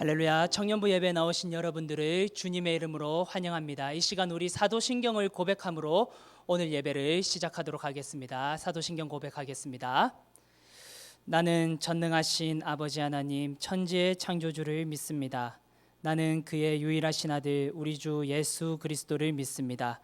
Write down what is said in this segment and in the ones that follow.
할렐루야. 청년부 예배에 나오신 여러분들을 주님의 이름으로 환영합니다. 이 시간 우리 사도신경을 고백함으로 오늘 예배를 시작하도록 하겠습니다. 사도신경 고백하겠습니다. 나는 전능하신 아버지 하나님 천지의 창조주를 믿습니다. 나는 그의 유일하신 아들 우리 주 예수 그리스도를 믿습니다.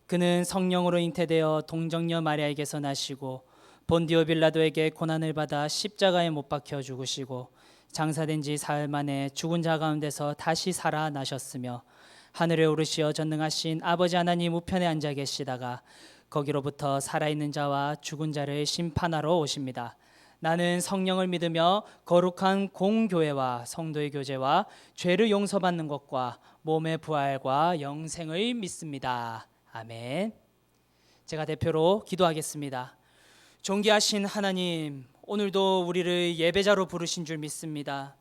그는 성령으로 잉태되어 동정녀 마리아에게서 나시고 본디오 빌라도에게 고난을 받아 십자가에 못 박혀 죽으시고 장사된 지 사흘 만에 죽은 자 가운데서 다시 살아나셨으며 하늘에 오르시어 전능하신 아버지 하나님 우편에 앉아 계시다가 거기로부터 살아있는 자와 죽은 자를 심판하러 오십니다. 나는 성령을 믿으며 거룩한 공교회와 성도의 교제와 죄를 용서받는 것과 몸의 부활과 영생을 믿습니다. 아멘. 제가 대표로 기도하겠습니다. 존귀하신 하나님, 오늘도 우리를 예배자로 부르신 줄 믿습니다.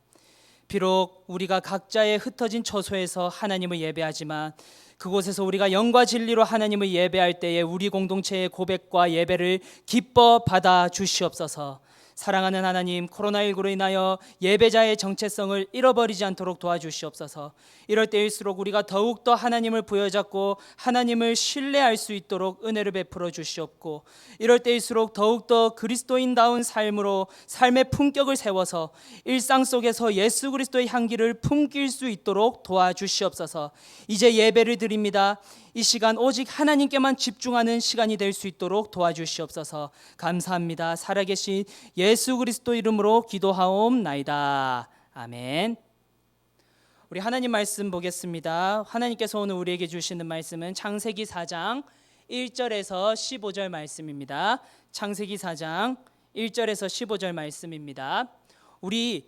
비록 우리가 각자의 흩어진 처소에서 하나님을 예배하지만 그곳에서 우리가 영과 진리로 하나님을 예배할 때에 우리 공동체의 고백과 예배를 기뻐 받아 주시옵소서. 사랑하는 하나님, 코로나19로 인하여 예배자의 정체성을 잃어버리지 않도록 도와주시옵소서. 이럴 때일수록 우리가 더욱더 하나님을 부여잡고 하나님을 신뢰할 수 있도록 은혜를 베풀어 주시옵고, 이럴 때일수록 더욱더 그리스도인다운 삶으로 삶의 품격을 세워서 일상 속에서 예수 그리스도의 향기를 품길 수 있도록 도와주시옵소서. 이제 예배를 드립니다. 이 시간 오직 하나님께만 집중하는 시간이 될 수 있도록 도와주시옵소서. 감사합니다. 살아계신 예수 그리스도 이름으로 기도하옵나이다. 아멘. 우리 하나님 말씀 보겠습니다. 하나님께서 오늘 우리에게 주시는 말씀은 창세기 4장 1절에서 15절 말씀입니다. 창세기 4장 1절에서 15절 말씀입니다. 우리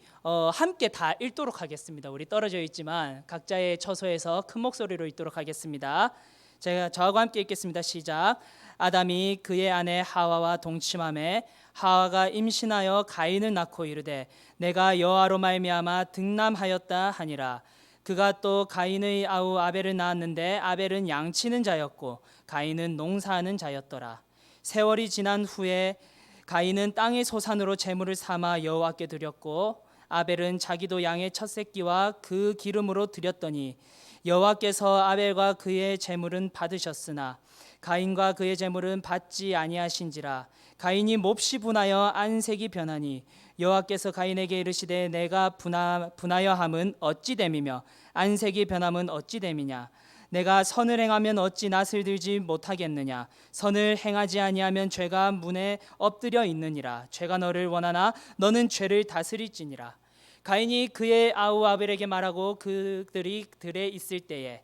함께 다 읽도록 하겠습니다. 우리 떨어져 있지만 각자의 처소에서 큰 목소리로 읽도록 하겠습니다. 제가 저하고 함께 읽겠습니다. 시작. 아담이 그의 아내 하와와 동침하매 하와가 임신하여 가인을 낳고 이르되 내가 여호와로 말미암아 득남하였다 하니라. 그가 또 가인의 아우 아벨을 낳았는데 아벨은 양치는 자였고 가인은 농사하는 자였더라. 세월이 지난 후에 가인은 땅의 소산으로 제물을 삼아 여호와께 드렸고 아벨은 자기도 양의 첫 새끼와 그 기름으로 드렸더니 여호와께서 아벨과 그의 제물은 받으셨으나 가인과 그의 제물은 받지 아니하신지라. 가인이 몹시 분하여 안색이 변하니 여호와께서 가인에게 이르시되 내가 분하여 함은 어찌 됨이며 안색이 변함은 어찌 됨이냐. 내가 선을 행하면 어찌 낯을 들지 못하겠느냐. 선을 행하지 아니하면 죄가 문에 엎드려 있느니라. 죄가 너를 원하나 너는 죄를 다스릴지니라. 가인이 그의 아우 아벨에게 말하고 그들이 들에 있을 때에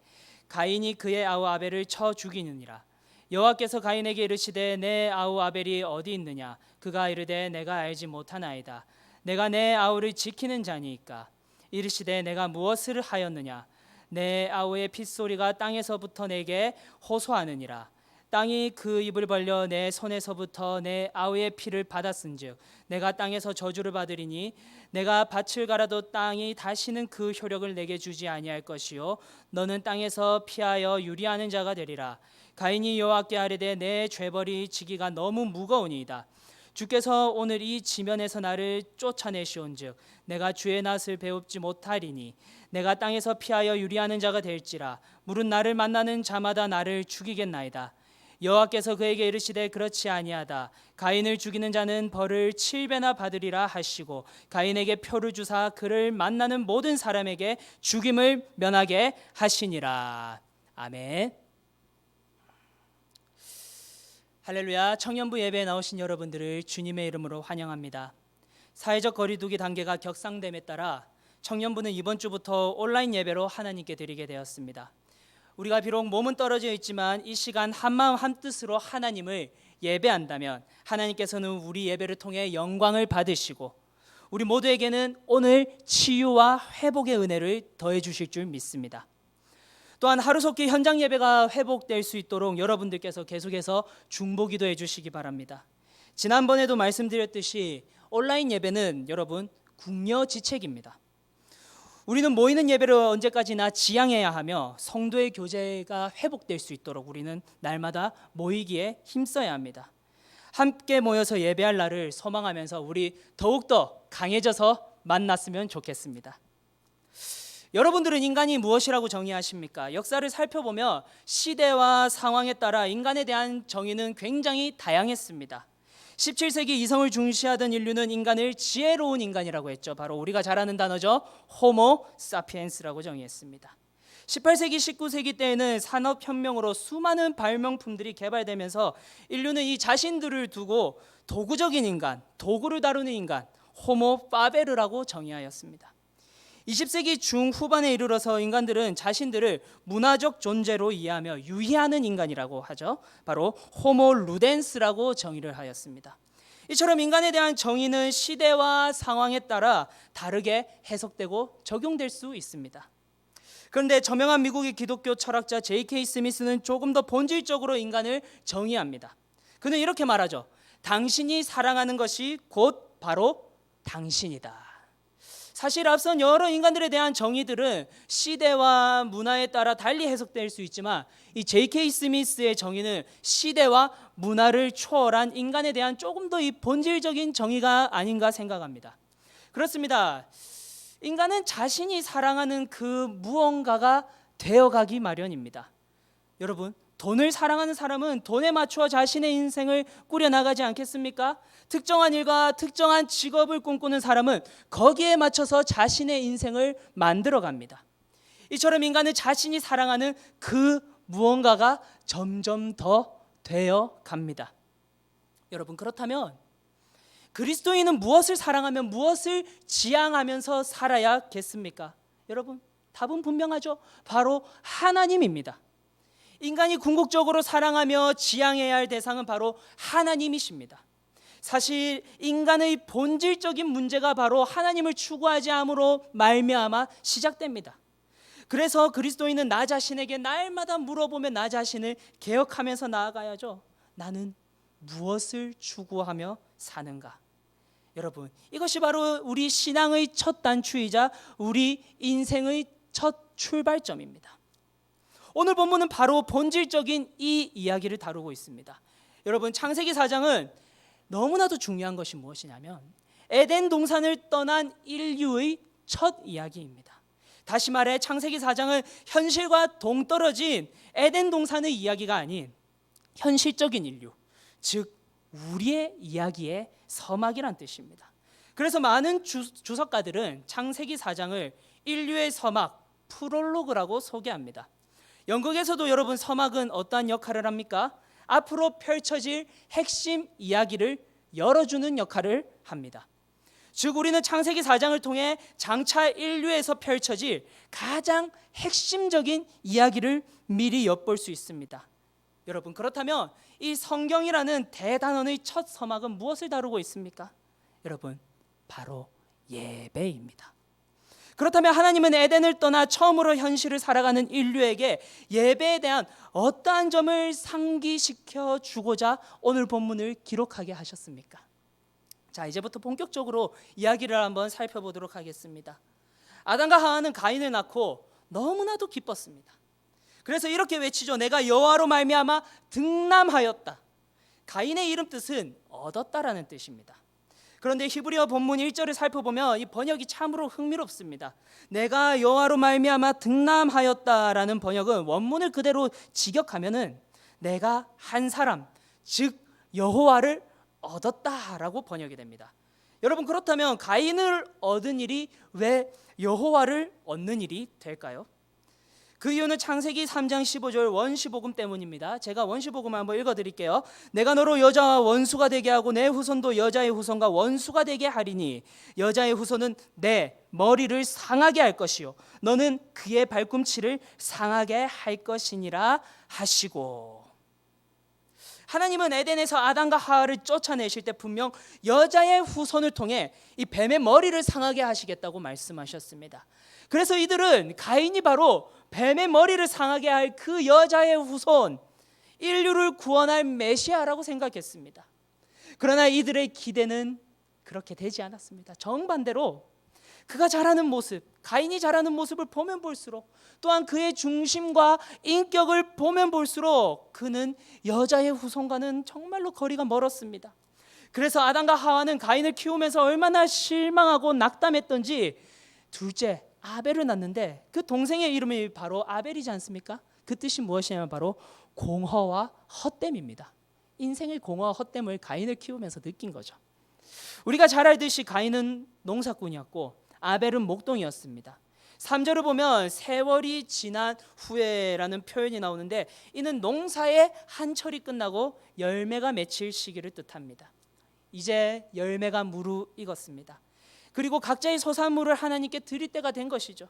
가인이 그의 아우 아벨을 쳐 죽이느니라. 여호와께서 가인에게 이르시되 내 아우 아벨이 어디 있느냐. 그가 이르되 내가 알지 못하나이다. 내가 내 아우를 지키는 자니이까. 이르시되 내가 무엇을 하였느냐. 내 아우의 핏소리가 땅에서부터 내게 호소하느니라. 땅이 그 입을 벌려 내 손에서부터 내 아우의 피를 받았은즉 내가 땅에서 저주를 받으리니 내가 밭을 갈아도 땅이 다시는 그 효력을 내게 주지 아니할 것이요 너는 땅에서 피하여 유리하는 자가 되리라. 가인이 여호와께 아뢰되 내 죄벌이 지기가 너무 무거우니이다. 주께서 오늘 이 지면에서 나를 쫓아내시온즉 내가 주의 낯을 배웁지 못하리니 내가 땅에서 피하여 유리하는 자가 될지라. 물은 나를 만나는 자마다 나를 죽이겠나이다. 여호와께서 그에게 이르시되 그렇지 아니하다. 가인을 죽이는 자는 벌을 7배나 받으리라 하시고 가인에게 표를 주사 그를 만나는 모든 사람에게 죽임을 면하게 하시니라. 아멘. 할렐루야. 청년부 예배에 나오신 여러분들을 주님의 이름으로 환영합니다. 사회적 거리두기 단계가 격상됨에 따라 청년부는 이번 주부터 온라인 예배로 하나님께 드리게 되었습니다. 우리가 비록 몸은 떨어져 있지만 이 시간 한마음 한뜻으로 하나님을 예배한다면 하나님께서는 우리 예배를 통해 영광을 받으시고 우리 모두에게는 오늘 치유와 회복의 은혜를 더해 주실 줄 믿습니다. 또한 하루속히 현장 예배가 회복될 수 있도록 여러분들께서 계속해서 중보기도해 주시기 바랍니다. 지난번에도 말씀드렸듯이 온라인 예배는 여러분 궁여지책입니다. 우리는 모이는 예배를 언제까지나 지향해야 하며 성도의 교제가 회복될 수 있도록 우리는 날마다 모이기에 힘써야 합니다. 함께 모여서 예배할 날을 소망하면서 우리 더욱더 강해져서 만났으면 좋겠습니다. 여러분들은 인간이 무엇이라고 정의하십니까? 역사를 살펴보면 시대와 상황에 따라 인간에 대한 정의는 굉장히 다양했습니다. 17세기 이성을 중시하던 인류는 인간을 지혜로운 인간이라고 했죠. 바로 우리가 잘 아는 단어죠. 호모 사피엔스라고 정의했습니다. 18세기, 19세기 때에는 산업혁명으로 수많은 발명품들이 개발되면서 인류는 이 자신들을 두고 도구적인 인간, 도구를 다루는 인간, 호모 파베르라고 정의하였습니다. 20세기 중후반에 이르러서 인간들은 자신들을 문화적 존재로 이해하며 유희하는 인간이라고 하죠. 바로 호모 루덴스라고 정의를 하였습니다. 이처럼 인간에 대한 정의는 시대와 상황에 따라 다르게 해석되고 적용될 수 있습니다. 그런데 저명한 미국의 기독교 철학자 J.K. 스미스는 조금 더 본질적으로 인간을 정의합니다. 그는 이렇게 말하죠. 당신이 사랑하는 것이 곧 바로 당신이다. 사실 앞선 여러 인간들에 대한 정의들은 시대와 문화에 따라 달리 해석될 수 있지만 이 J.K. 스미스의 정의는 시대와 문화를 초월한 인간에 대한 조금 더 이 본질적인 정의가 아닌가 생각합니다. 그렇습니다. 인간은 자신이 사랑하는 그 무언가가 되어가기 마련입니다. 여러분, 돈을 사랑하는 사람은 돈에 맞추어 자신의 인생을 꾸려나가지 않겠습니까? 특정한 일과 특정한 직업을 꿈꾸는 사람은 거기에 맞춰서 자신의 인생을 만들어갑니다. 이처럼 인간은 자신이 사랑하는 그 무언가가 점점 더 되어갑니다. 여러분, 그렇다면 그리스도인은 무엇을 사랑하며 무엇을 지향하면서 살아야겠습니까? 여러분, 답은 분명하죠. 바로 하나님입니다. 인간이 궁극적으로 사랑하며 지향해야 할 대상은 바로 하나님이십니다. 사실 인간의 본질적인 문제가 바로 하나님을 추구하지 않음으로 말미암아 시작됩니다. 그래서 그리스도인은 나 자신에게 날마다 물어보며 나 자신을 개혁하면서 나아가야죠. 나는 무엇을 추구하며 사는가? 여러분, 이것이 바로 우리 신앙의 첫 단추이자 우리 인생의 첫 출발점입니다. 오늘 본문은 바로 본질적인 이 이야기를 다루고 있습니다. 여러분, 창세기 4장은 너무나도 중요한 것이 무엇이냐면 에덴 동산을 떠난 인류의 첫 이야기입니다. 다시 말해 창세기 4장은 현실과 동떨어진 에덴 동산의 이야기가 아닌 현실적인 인류, 즉 우리의 이야기의 서막이란 뜻입니다. 그래서 많은 주석가들은 창세기 4장을 인류의 서막, 프롤로그라고 소개합니다. 영국에서도 여러분 서막은 어떠한 역할을 합니까? 앞으로 펼쳐질 핵심 이야기를 열어주는 역할을 합니다. 즉 우리는 창세기 4장을 통해 장차 인류에서 펼쳐질 가장 핵심적인 이야기를 미리 엿볼 수 있습니다. 여러분, 그렇다면 이 성경이라는 대단원의 첫 서막은 무엇을 다루고 있습니까? 여러분, 바로 예배입니다. 그렇다면 하나님은 에덴을 떠나 처음으로 현실을 살아가는 인류에게 예배에 대한 어떠한 점을 상기시켜 주고자 오늘 본문을 기록하게 하셨습니까? 자, 이제부터 본격적으로 이야기를 한번 살펴보도록 하겠습니다. 아담과 하와는 가인을 낳고 너무나도 기뻤습니다. 그래서 이렇게 외치죠. 내가 여호와로 말미암아 등남하였다. 가인의 이름 뜻은 얻었다라는 뜻입니다. 그런데 히브리어 본문 1절을 살펴보면 이 번역이 참으로 흥미롭습니다. 내가 여호와로 말미암아 등남하였다라는 번역은 원문을 그대로 직역하면은 내가 한 사람, 즉 여호와를 얻었다라고 번역이 됩니다. 여러분, 그렇다면 가인을 얻은 일이 왜 여호와를 얻는 일이 될까요? 그 이유는 창세기 3장 15절 원시복음 때문입니다. 제가 원시복음을 한번 읽어드릴게요. 내가 너로 여자와 원수가 되게 하고 내 후손도 여자의 후손과 원수가 되게 하리니 여자의 후손은 내 머리를 상하게 할 것이요 너는 그의 발꿈치를 상하게 할 것이니라 하시고. 하나님은 에덴에서 아담과 하와를 쫓아내실 때 분명 여자의 후손을 통해 이 뱀의 머리를 상하게 하시겠다고 말씀하셨습니다. 그래서 이들은 가인이 바로 뱀의 머리를 상하게 할 그 여자의 후손, 인류를 구원할 메시아라고 생각했습니다. 그러나 이들의 기대는 그렇게 되지 않았습니다. 정반대로 그가 자라는 모습, 가인이 자라는 모습을 보면 볼수록, 또한 그의 중심과 인격을 보면 볼수록 그는 여자의 후손과는 정말로 거리가 멀었습니다. 그래서 아담과 하와는 가인을 키우면서 얼마나 실망하고 낙담했던지 둘째 아벨을 낳는데 그 동생의 이름이 바로 아벨이지 않습니까? 그 뜻이 무엇이냐면 바로 공허와 헛됨입니다. 인생의 공허와 헛됨을 가인을 키우면서 느낀 거죠. 우리가 잘 알듯이 가인은 농사꾼이었고 아벨은 목동이었습니다. 3절을 보면 세월이 지난 후에라는 표현이 나오는데 이는 농사의 한철이 끝나고 열매가 맺힐 시기를 뜻합니다. 이제 열매가 무르익었습니다. 그리고 각자의 소산물을 하나님께 드릴 때가 된 것이죠.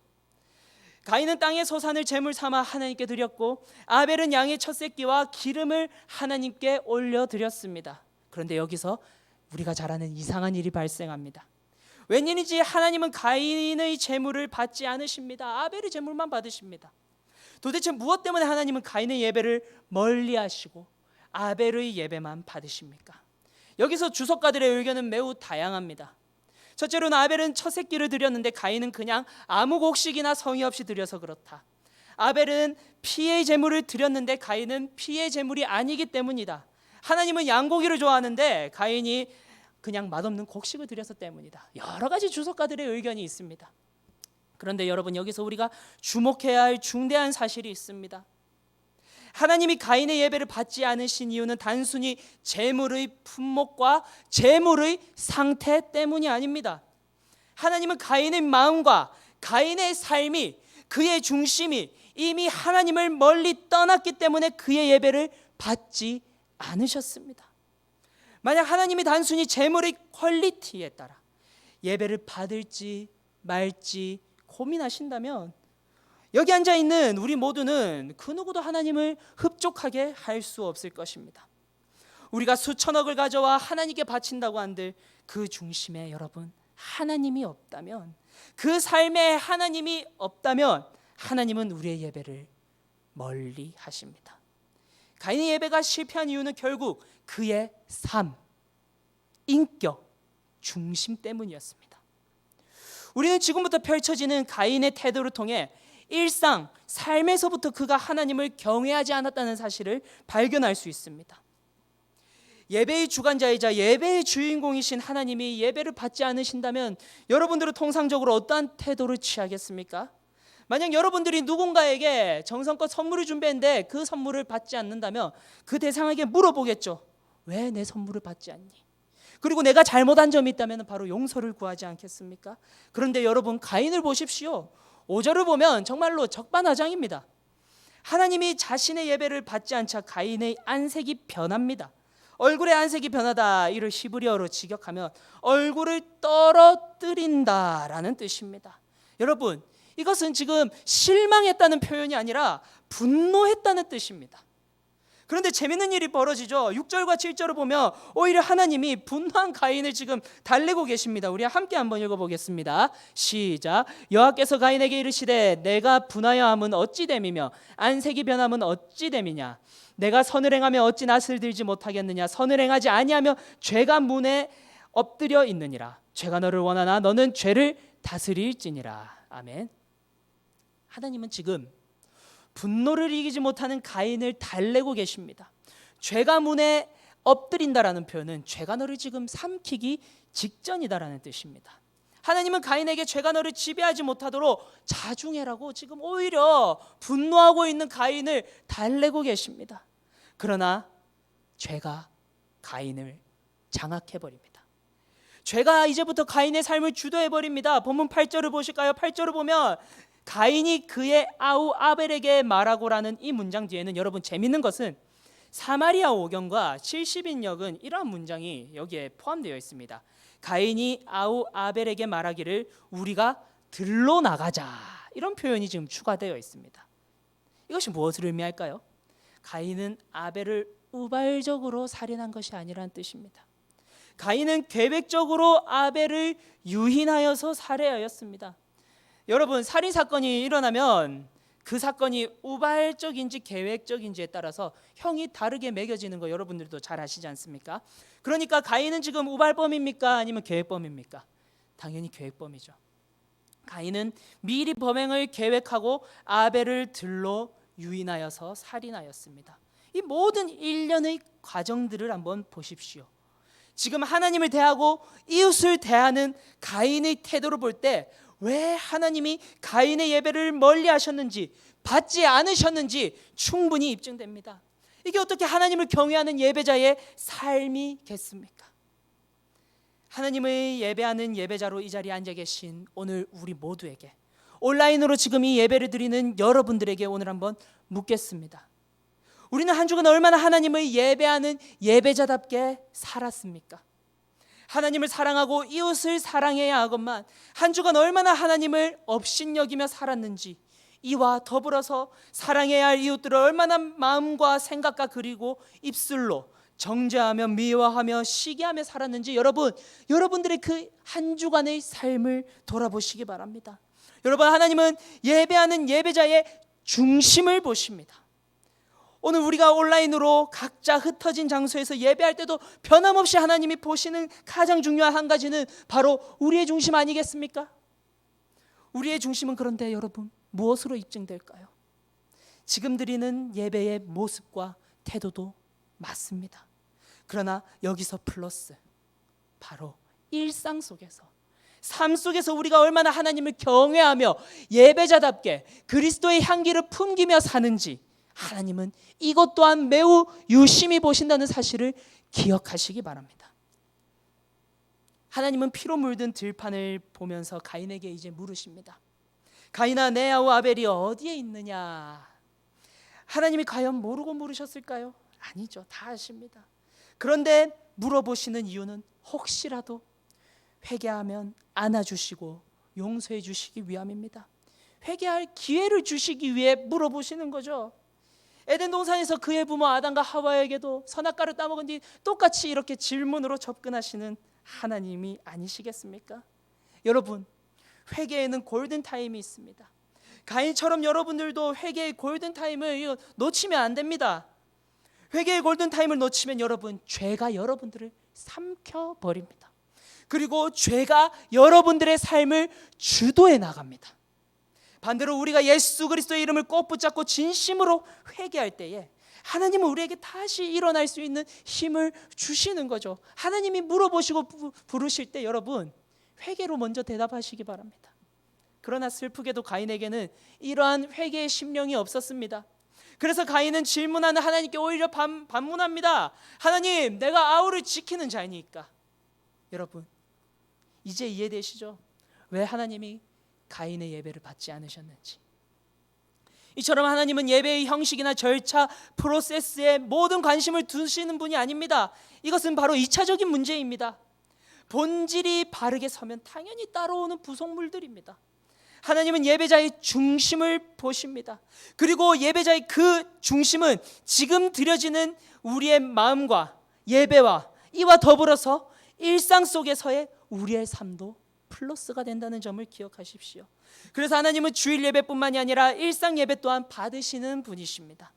가인은 땅의 소산을 제물 삼아 하나님께 드렸고 아벨은 양의 첫 새끼와 기름을 하나님께 올려드렸습니다. 그런데 여기서 우리가 잘 아는 이상한 일이 발생합니다. 웬일인지 하나님은 가인의 제물을 받지 않으십니다. 아벨의 제물만 받으십니다. 도대체 무엇 때문에 하나님은 가인의 예배를 멀리하시고 아벨의 예배만 받으십니까? 여기서 주석가들의 의견은 매우 다양합니다. 첫째로는 아벨은 첫 새끼를 드렸는데 가인은 그냥 아무 곡식이나 성의 없이 드려서 그렇다. 아벨은 피의 제물을 드렸는데 가인은 피의 제물이 아니기 때문이다. 하나님은 양고기를 좋아하는데 가인이 그냥 맛없는 곡식을 드려서 때문이다. 여러 가지 주석가들의 의견이 있습니다. 그런데 여러분, 여기서 우리가 주목해야 할 중대한 사실이 있습니다. 하나님이 가인의 예배를 받지 않으신 이유는 단순히 제물의 품목과 제물의 상태 때문이 아닙니다. 하나님은 가인의 마음과 가인의 삶이, 그의 중심이 이미 하나님을 멀리 떠났기 때문에 그의 예배를 받지 않으셨습니다. 만약 하나님이 단순히 제물의 퀄리티에 따라 예배를 받을지 말지 고민하신다면 여기 앉아있는 우리 모두는 그 누구도 하나님을 흡족하게 할 수 없을 것입니다. 우리가 수천억을 가져와 하나님께 바친다고 한들 그 중심에 여러분 하나님이 없다면, 그 삶에 하나님이 없다면 하나님은 우리의 예배를 멀리 하십니다. 가인의 예배가 실패한 이유는 결국 그의 삶, 인격, 중심 때문이었습니다. 우리는 지금부터 펼쳐지는 가인의 태도를 통해 일상, 삶에서부터 그가 하나님을 경외하지 않았다는 사실을 발견할 수 있습니다. 예배의 주관자이자 예배의 주인공이신 하나님이 예배를 받지 않으신다면 여러분들은 통상적으로 어떠한 태도를 취하겠습니까? 만약 여러분들이 누군가에게 정성껏 선물을 준비했는데 그 선물을 받지 않는다면 그 대상에게 물어보겠죠. 왜 내 선물을 받지 않니? 그리고 내가 잘못한 점이 있다면 바로 용서를 구하지 않겠습니까? 그런데 여러분, 가인을 보십시오. 5절을 보면 정말로 적반하장입니다. 하나님이 자신의 예배를 받지 않자 가인의 안색이 변합니다. 얼굴의 안색이 변하다, 이를 히브리어로 직역하면 얼굴을 떨어뜨린다라는 뜻입니다. 여러분, 이것은 지금 실망했다는 표현이 아니라 분노했다는 뜻입니다. 그런데 재밌는 일이 벌어지죠. 6절과 7절을 보면 오히려 하나님이 분노한 가인을 지금 달래고 계십니다. 우리 함께 한번 읽어보겠습니다. 시작. 여호와께서 가인에게 이르시되 내가 분하여 함은 어찌 됨이며 안색이 변함은 어찌 됨이냐. 내가 선을 행하며 어찌 낯을 들지 못하겠느냐. 선을 행하지 아니하며 죄가 문에 엎드려 있느니라. 죄가 너를 원하나 너는 죄를 다스릴지니라. 아멘. 하나님은 지금 분노를 이기지 못하는 가인을 달래고 계십니다. 죄가 문에 엎드린다라는 표현은 죄가 너를 지금 삼키기 직전이다라는 뜻입니다. 하나님은 가인에게 죄가 너를 지배하지 못하도록 자중해라고 지금 오히려 분노하고 있는 가인을 달래고 계십니다. 그러나 죄가 가인을 장악해버립니다. 죄가 이제부터 가인의 삶을 주도해버립니다. 본문 8절을 보실까요? 8절을 보면 가인이 그의 아우 아벨에게 말하고라는 이 문장 뒤에는 여러분 재밌는 것은 사마리아 오경과 70인역은 이러한 문장이 여기에 포함되어 있습니다. 가인이 아우 아벨에게 말하기를 우리가 들러 나가자, 이런 표현이 지금 추가되어 있습니다. 이것이 무엇을 의미할까요? 가인은 아벨을 우발적으로 살인한 것이 아니라는 뜻입니다. 가인은 계획적으로 아벨을 유인하여서 살해하였습니다. 여러분, 살인 사건이 일어나면 그 사건이 우발적인지 계획적인지에 따라서 형이 다르게 매겨지는 거 여러분들도 잘 아시지 않습니까? 그러니까 가인은 지금 우발범입니까? 아니면 계획범입니까? 당연히 계획범이죠. 가인은 미리 범행을 계획하고 아벨을 들러 유인하여서 살인하였습니다. 이 모든 일련의 과정들을 한번 보십시오. 지금 하나님을 대하고 이웃을 대하는 가인의 태도를 볼 때 왜 하나님이 가인의 예배를 멀리 하셨는지, 받지 않으셨는지 충분히 입증됩니다. 이게 어떻게 하나님을 경외하는 예배자의 삶이겠습니까? 하나님을 예배하는 예배자로 이 자리에 앉아 계신 오늘 우리 모두에게, 온라인으로 지금 이 예배를 드리는 여러분들에게 오늘 한번 묻겠습니다. 우리는 한 주간 얼마나 하나님을 예배하는 예배자답게 살았습니까? 하나님을 사랑하고 이웃을 사랑해야 하건만 한 주간 얼마나 하나님을 업신여기며 살았는지, 이와 더불어서 사랑해야 할 이웃들을 얼마나 마음과 생각과 그리고 입술로 정죄하며 미워하며 시기하며 살았는지 여러분들의 그 한 주간의 삶을 돌아보시기 바랍니다. 여러분, 하나님은 예배하는 예배자의 중심을 보십니다. 오늘 우리가 온라인으로 각자 흩어진 장소에서 예배할 때도 변함없이 하나님이 보시는 가장 중요한 한 가지는 바로 우리의 중심 아니겠습니까? 우리의 중심은 그런데 여러분, 무엇으로 입증될까요? 지금 드리는 예배의 모습과 태도도 맞습니다. 그러나 여기서 플러스, 바로 일상 속에서, 삶 속에서 우리가 얼마나 하나님을 경외하며 예배자답게 그리스도의 향기를 풍기며 사는지 하나님은 이것 또한 매우 유심히 보신다는 사실을 기억하시기 바랍니다. 하나님은 피로 물든 들판을 보면서 가인에게 이제 물으십니다. 가인아, 내 아우 아벨이 어디에 있느냐? 하나님이 과연 모르고 물으셨을까요? 아니죠, 다 아십니다. 그런데 물어보시는 이유는 혹시라도 회개하면 안아주시고 용서해 주시기 위함입니다. 회개할 기회를 주시기 위해 물어보시는 거죠. 에덴 동산에서 그의 부모 아담과 하와에게도 선악과를 따먹은 뒤 똑같이 이렇게 질문으로 접근하시는 하나님이 아니시겠습니까? 여러분, 회개에는 골든타임이 있습니다. 가인처럼 여러분들도 회개의 골든타임을 놓치면 안 됩니다. 회개의 골든타임을 놓치면 여러분, 죄가 여러분들을 삼켜버립니다. 그리고 죄가 여러분들의 삶을 주도해 나갑니다. 반대로 우리가 예수 그리스도의 이름을 꼭 붙잡고 진심으로 회개할 때에 하나님은 우리에게 다시 일어날 수 있는 힘을 주시는 거죠. 하나님이 물어보시고 부르실 때 여러분, 회개로 먼저 대답하시기 바랍니다. 그러나 슬프게도 가인에게는 이러한 회개의 심령이 없었습니다. 그래서 가인은 질문하는 하나님께 오히려 반문합니다. 하나님, 내가 아우를 지키는 자이니까. 여러분, 이제 이해되시죠? 왜 하나님이 가인의 예배를 받지 않으셨는지. 이처럼 하나님은 예배의 형식이나 절차, 프로세스에 모든 관심을 두시는 분이 아닙니다. 이것은 바로 2차적인 문제입니다. 본질이 바르게 서면 당연히 따라오는 부속물들입니다. 하나님은 예배자의 중심을 보십니다. 그리고 예배자의 그 중심은 지금 드려지는 우리의 마음과 예배와 이와 더불어서 일상 속에서의 우리의 삶도 플러스가 된다는 점을 기억하십시오. 그래서 하나님은 주일 예배뿐만이 아니라 일상 예배 또한 받으시는 분이십니다.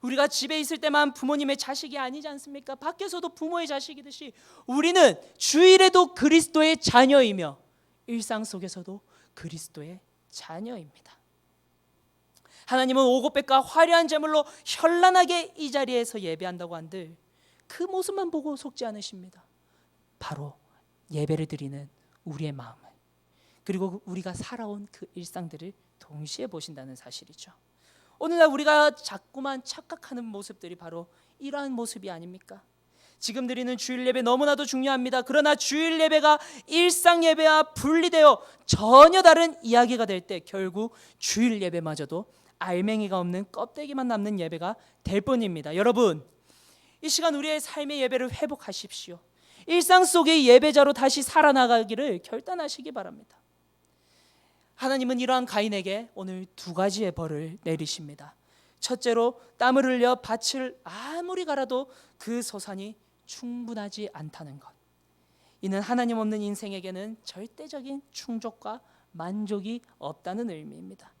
우리가 집에 있을 때만 부모님의 자식이 아니지 않습니까? 밖에서도 부모의 자식이듯이 우리는 주일에도 그리스도의 자녀이며 일상 속에서도 그리스도의 자녀입니다. 하나님은 오곡백과 화려한 제물로 현란하게 이 자리에서 예배한다고 한들 그 모습만 보고 속지 않으십니다. 바로 예배를 드리는 우리의 마음을, 그리고 우리가 살아온 그 일상들을 동시에 보신다는 사실이죠. 오늘날 우리가 자꾸만 착각하는 모습들이 바로 이러한 모습이 아닙니까? 지금 드리는 주일 예배 너무나도 중요합니다. 그러나 주일 예배가 일상 예배와 분리되어 전혀 다른 이야기가 될 때 결국 주일 예배마저도 알맹이가 없는 껍데기만 남는 예배가 될 뿐입니다. 여러분, 이 시간 우리의 삶의 예배를 회복하십시오. 일상 속의 예배자로 다시 살아나가기를 결단하시기 바랍니다. 하나님은 이러한 가인에게 오늘 두 가지의 벌을 내리십니다. 첫째로, 땀을 흘려 밭을 아무리 갈아도 그 소산이 충분하지 않다는 것. 이는 하나님 없는 인생에게는 절대적인 충족과 만족이 없다는 의미입니다.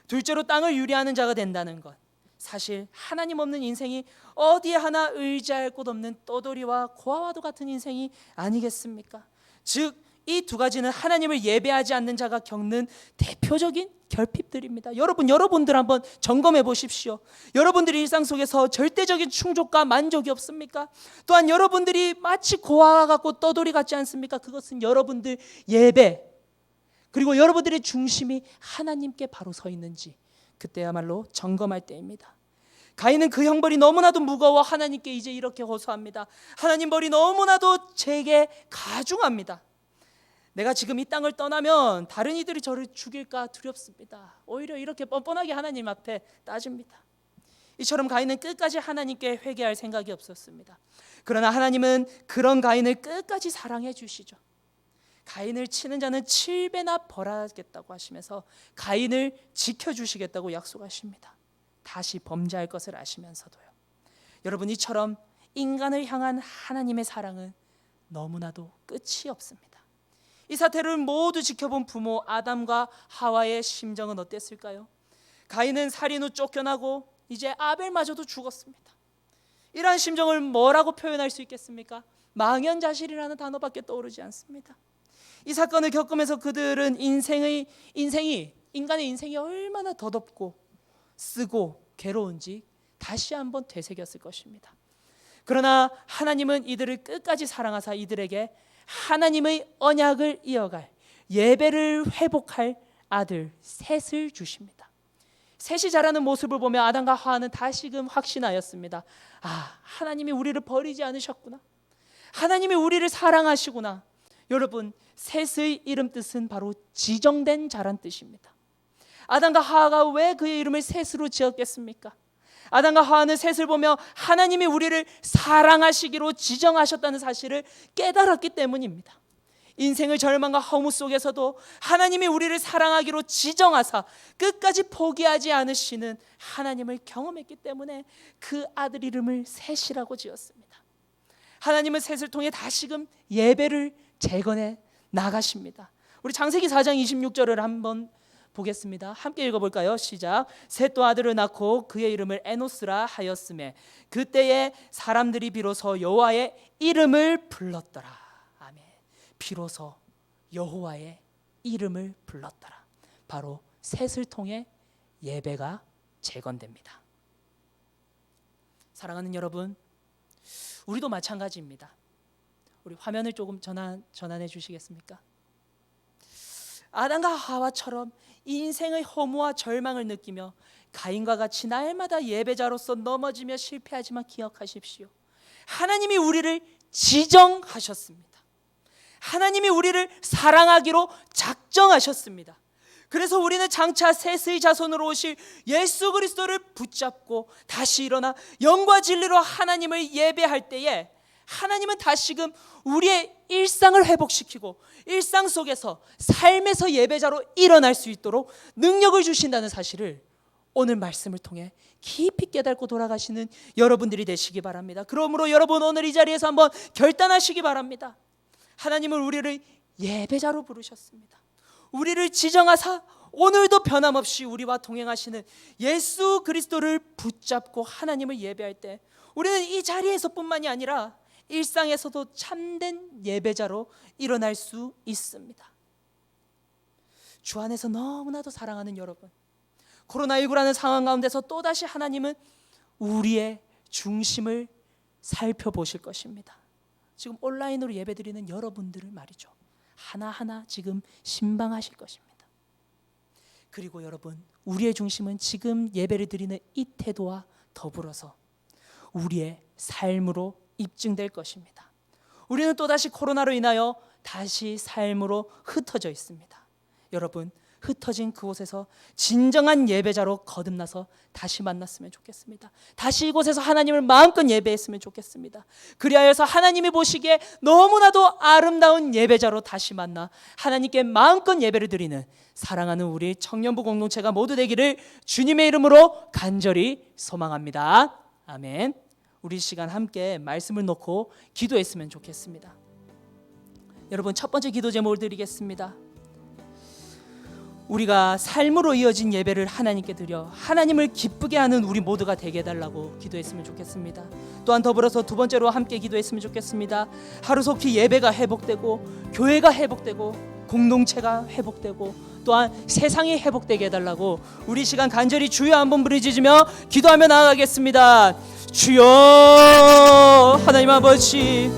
둘째로, 땅을 유리하는 자가 된다는 것. 사실 하나님 없는 인생이 어디에 하나 의지할 곳 없는 떠돌이와 고아와도 같은 인생이 아니겠습니까? 즉, 이 두 가지는 하나님을 예배하지 않는 자가 겪는 대표적인 결핍들입니다. 여러분들 한번 점검해 보십시오. 여러분들이 일상 속에서 절대적인 충족과 만족이 없습니까? 또한 여러분들이 마치 고아와 같고 떠돌이 같지 않습니까? 그것은 여러분들 예배, 그리고 여러분들의 중심이 하나님께 바로 서 있는지 그때야말로 점검할 때입니다. 가인은 그 형벌이 너무나도 무거워 하나님께 이제 이렇게 호소합니다. 하나님, 벌이 너무나도 제게 가중합니다. 내가 지금 이 땅을 떠나면 다른 이들이 저를 죽일까 두렵습니다. 오히려 이렇게 뻔뻔하게 하나님 앞에 따집니다. 이처럼 가인은 끝까지 하나님께 회개할 생각이 없었습니다. 그러나 하나님은 그런 가인을 끝까지 사랑해 주시죠. 가인을 치는 자는 7배나 벌하겠다고 하시면서 가인을 지켜주시겠다고 약속하십니다. 다시 범죄할 것을 아시면서도요. 여러분, 이처럼 인간을 향한 하나님의 사랑은 너무나도 끝이 없습니다. 이 사태를 모두 지켜본 부모 아담과 하와의 심정은 어땠을까요? 가인은 살인 후 쫓겨나고 이제 아벨마저도 죽었습니다. 이러한 심정을 뭐라고 표현할 수 있겠습니까? 망연자실이라는 단어밖에 떠오르지 않습니다. 이 사건을 겪으면서 그들은 인간의 인생이 얼마나 더덥고 쓰고 괴로운지 다시 한번 되새겼을 것입니다. 그러나 하나님은 이들을 끝까지 사랑하사 이들에게 하나님의 언약을 이어갈, 예배를 회복할 아들 셋을 주십니다. 셋이 자라는 모습을 보며 아담과 하와는 다시금 확신하였습니다. 하나님이 우리를 버리지 않으셨구나. 하나님이 우리를 사랑하시구나. 여러분, 셋의 이름 뜻은 바로 지정된 자란 뜻입니다. 아담과 하와가 왜 그의 이름을 셋으로 지었겠습니까? 아담과 하와는 셋을 보며 하나님이 우리를 사랑하시기로 지정하셨다는 사실을 깨달았기 때문입니다. 인생의 절망과 허무 속에서도 하나님이 우리를 사랑하기로 지정하사 끝까지 포기하지 않으시는 하나님을 경험했기 때문에 그 아들 이름을 셋이라고 지었습니다. 하나님은 셋을 통해 다시금 예배를 재건해 나가십니다. 우리 창세기 4장 26절을 한번 보겠습니다. 함께 읽어볼까요? 시작. 셋도 아들을 낳고 그의 이름을 에노스라 하였으매 그때에 사람들이 비로소 여호와의 이름을 불렀더라. 아멘. 비로소 여호와의 이름을 불렀더라. 바로 셋을 통해 예배가 재건됩니다. 사랑하는 여러분, 우리도 마찬가지입니다. 우리 화면을 조금 전환해 주시겠습니까? 아담과 하와처럼 인생의 허무와 절망을 느끼며 가인과 같이 날마다 예배자로서 넘어지며 실패하지만 기억하십시오. 하나님이 우리를 지정하셨습니다. 하나님이 우리를 사랑하기로 작정하셨습니다. 그래서 우리는 장차 셋의 자손으로 오실 예수 그리스도를 붙잡고 다시 일어나 영과 진리로 하나님을 예배할 때에 하나님은 다시금 우리의 일상을 회복시키고 일상 속에서 삶에서 예배자로 일어날 수 있도록 능력을 주신다는 사실을 오늘 말씀을 통해 깊이 깨닫고 돌아가시는 여러분들이 되시기 바랍니다. 그러므로 여러분, 오늘 이 자리에서 한번 결단하시기 바랍니다. 하나님은 우리를 예배자로 부르셨습니다. 우리를 지정하사 오늘도 변함없이 우리와 동행하시는 예수 그리스도를 붙잡고 하나님을 예배할 때 우리는 이 자리에서뿐만이 아니라 일상에서도 참된 예배자로 일어날 수 있습니다. 주 안에서 너무나도 사랑하는 여러분, 코로나19라는 상황 가운데서 또다시 하나님은 우리의 중심을 살펴보실 것입니다. 지금 온라인으로 예배드리는 여러분들을 말이죠, 하나하나 지금 신방하실 것입니다. 그리고 여러분, 우리의 중심은 지금 예배를 드리는 이 태도와 더불어서 우리의 삶으로 입증될 것입니다. 우리는 또다시 코로나로 인하여 다시 삶으로 흩어져 있습니다. 여러분, 흩어진 그곳에서 진정한 예배자로 거듭나서 다시 만났으면 좋겠습니다. 다시 이곳에서 하나님을 마음껏 예배했으면 좋겠습니다. 그리하여서 하나님이 보시기에 너무나도 아름다운 예배자로 다시 만나 하나님께 마음껏 예배를 드리는 사랑하는 우리 청년부 공동체가 모두 되기를 주님의 이름으로 간절히 소망합니다. 아멘. 우리 시간 함께 말씀을 놓고 기도했으면 좋겠습니다. 여러분, 첫 번째 기도 제목을 드리겠습니다. 우리가 삶으로 이어진 예배를 하나님께 드려 하나님을 기쁘게 하는 우리 모두가 되게 해달라고 기도했으면 좋겠습니다. 또한 더불어서 두 번째로 함께 기도했으면 좋겠습니다. 하루속히 예배가 회복되고 교회가 회복되고 공동체가 회복되고 또한 세상이 회복되게 해달라고 우리 시간 간절히 주여 한번 부르짖으며 기도하며 나아가겠습니다. 주여, 하나님 아버지,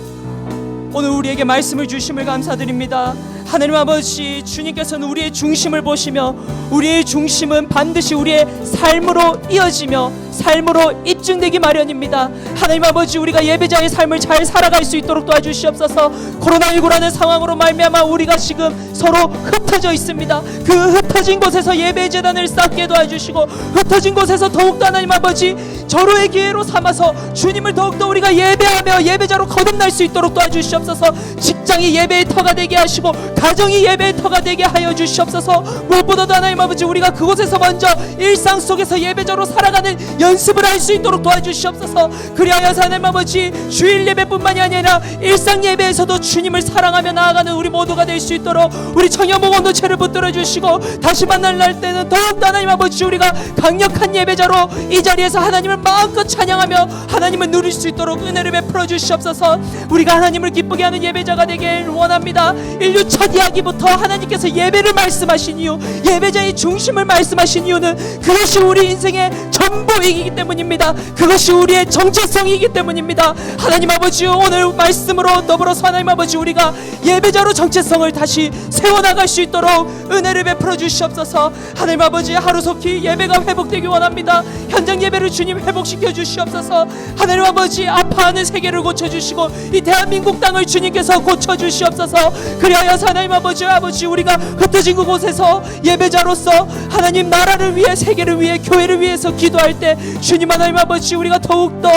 오늘 우리에게 말씀을 주심을 감사드립니다. 하나님 아버지, 주님께서는 우리의 중심을 보시며 우리의 중심은 반드시 우리의 삶으로 이어지며 삶으로 입증되기 마련입니다. 하나님 아버지, 우리가 예배자의 삶을 잘 살아갈 수 있도록 도와주시옵소서. 코로나19라는 상황으로 말미암아 우리가 지금 서로 흩어져 있습니다. 그 흩어진 곳에서 예배재단을 쌓게 도와주시고, 흩어진 곳에서 더욱더 하나님 아버지 절호의 기회로 삼아서 주님을 더욱더 우리가 예배하며 예배자로 거듭날 수 있도록 도와주시옵소서. 직장이 예배의 터가 되게 하시고 가정이 예배의 터가 되게 하여 주시옵소서. 무엇보다도 하나님 아버지, 우리가 그곳에서 먼저 일상 속에서 예배자로 살아가는 연습을 할 수 있도록 도와주시옵소서. 그리하여서 하나님 아버지, 주일 예배뿐만이 아니라 일상 예배에서도 주님을 사랑하며 나아가는 우리 모두가 될 수 있도록 우리 청년부 공동체를 붙들어 주시고, 다시 만날 날 때는 더욱더 하나님 아버지 우리가 강력한 예배자로 이 자리에서 하나님을 마음껏 찬양하며 하나님을 누릴 수 있도록 은혜를 베풀어 주시옵소서. 우리가 하나님을 기쁘게 하는 예배자가 되길 원합니다. 인류 첫 이야기부터 하나님께서 예배를 말씀하신 이유, 예배자의 중심을 말씀하신 이유는 그것이 우리 인생의 전부이기 때문입니다. 그것이 우리의 정체성이기 때문입니다. 하나님 아버지, 오늘 말씀으로 더불어서 하나님 아버지 우리가 예배자로 정체성을 다시 세워나갈 수 있도록 은혜를 베풀어 주시옵소서. 하나님 아버지, 하루속히 예배가 회복되기 원합니다. 현장 예배를 주님 회복시켜 주시옵소서. 하나님 아버지, 아파하는 세계를 고쳐주시고 이 대한민국 땅을 주님께서 고쳐주시옵소서. 그리하여서 하나님 아버지 우리가 흩어진 그곳에서 예배자로서 하나님 나라를 위해, 세계를 위해, 교회를 위해서 기도할 때 주님 하나님 아버지 우리가 더욱더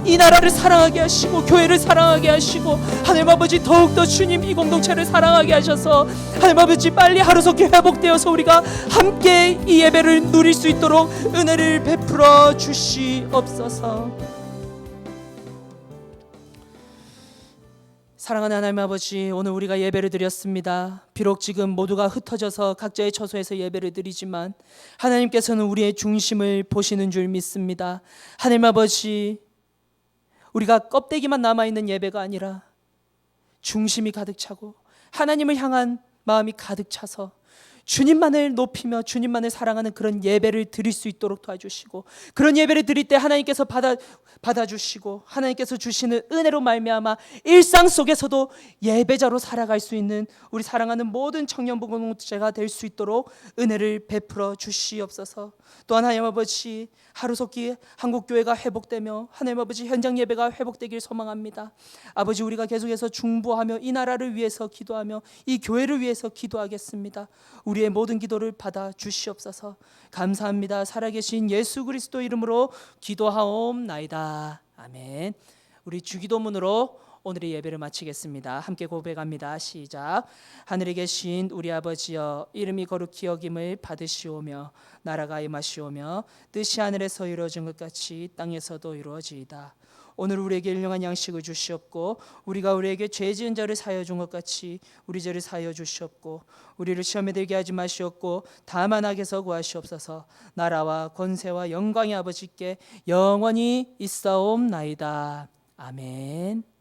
이 나라를 사랑하게 하시고 교회를 사랑하게 하시고 하나님 아버지 더욱더 주님 이 공동체를 사랑하게 하셔서 하나님 아버지 빨리 하루속히 회복되어서 우리가 함께 이 예배를 누릴 수 있도록 은혜를 베풀어 주시옵소서. 사랑하는 하나님 아버지, 오늘 우리가 예배를 드렸습니다. 비록 지금 모두가 흩어져서 각자의 처소에서 예배를 드리지만 하나님께서는 우리의 중심을 보시는 줄 믿습니다. 하나님 아버지, 우리가 껍데기만 남아있는 예배가 아니라 중심이 가득 차고 하나님을 향한 마음이 가득 차서 주님만을 높이며 주님만을 사랑하는 그런 예배를 드릴 수 있도록 도와주시고, 그런 예배를 드릴 때 하나님께서 받아주시고 하나님께서 주시는 은혜로 말미암아 일상 속에서도 예배자로 살아갈 수 있는 우리 사랑하는 모든 청년부 공동체가 될 수 있도록 은혜를 베풀어 주시옵소서. 또한 하나님 아버지, 하루속히 한국교회가 회복되며 하나님 아버지 현장 예배가 회복되길 소망합니다. 아버지, 우리가 계속해서 중보하며 이 나라를 위해서 기도하며 이 교회를 위해서 기도하겠습니다. 우리의 모든 기도를 받아 주시옵소서. 감사합니다. 살아계신 예수 그리스도 이름으로 기도하옵나이다. 아멘. 우리 주기도문으로 오늘의 예배를 마치겠습니다. 함께 고백합니다. 시작. 하늘에 계신 우리 아버지여, 이름이 거룩히 여김을 받으시오며 나라가 임하시오며 뜻이 하늘에서 이루어진 것 같이 땅에서도 이루어지이다. 오늘 우리에게 일용할 양식을 주시옵고 우리가 우리에게 죄 지은 자를 사하여 준 것 같이 우리 죄를 사하여 주시옵고 우리를 시험에 들게 하지 마시옵고 다만 악에서 구하시옵소서. 나라와 권세와 영광이 아버지께 영원히 있사옵나이다. 아멘.